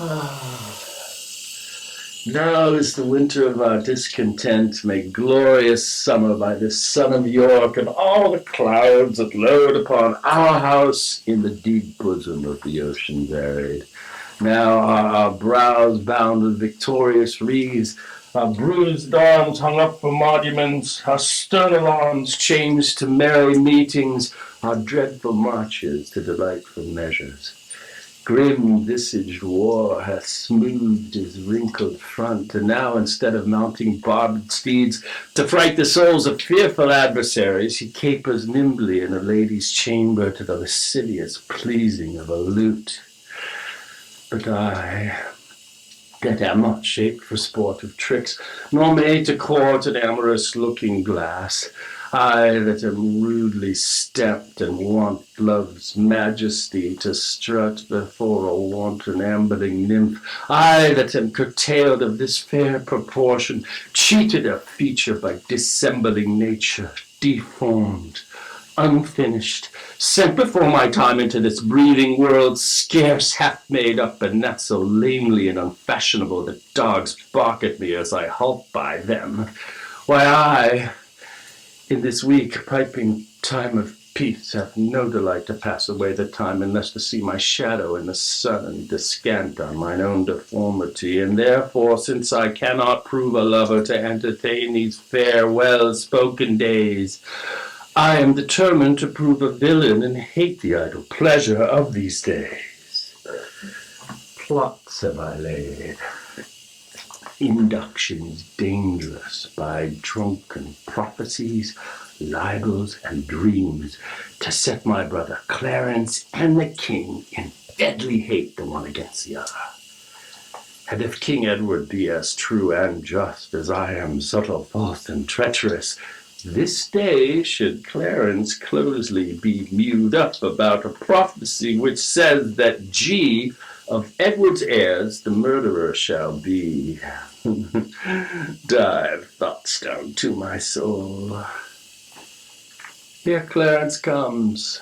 Now is the winter of our discontent, made glorious summer by the sun of York, and all the clouds that load upon our house in the deep bosom of the ocean buried. Now are our brows bound with victorious wreaths, our bruised arms hung up for monuments, our stern alarms changed to merry meetings, our dreadful marches to delightful measures. Grim-visaged war hath smoothed his wrinkled front, and now, instead of mounting barbed steeds to fright the souls of fearful adversaries, he capers nimbly in a lady's chamber to the lascivious pleasing of a lute. But I, that am not shaped for sportive tricks, nor made to court an amorous looking-glass, I that am rudely stamped and want love's majesty to strut before a wanton ambling nymph, I that am curtailed of this fair proportion, cheated of feature by dissembling nature, deformed, unfinished, sent before my time into this breathing world, scarce half made up, and not so lamely and unfashionable that dogs bark at me as I halt by them. Why, I, in this weak piping time of peace, have no delight to pass away the time, unless to see my shadow in the sun and descant on mine own deformity. And therefore, since I cannot prove a lover to entertain these fair, well-spoken days, I am determined to prove a villain and hate the idle pleasure of these days. Plots have I laid, inductions dangerous by drunken prophecies, libels, and dreams, to set my brother Clarence and the king in deadly hate the one against the other. And if King Edward be as true and just as I am subtle, false, and treacherous, this day should Clarence closely be mewed up about a prophecy which says that G of Edward's heirs the murderer shall be. Dive thoughts down to my soul. Here Clarence comes.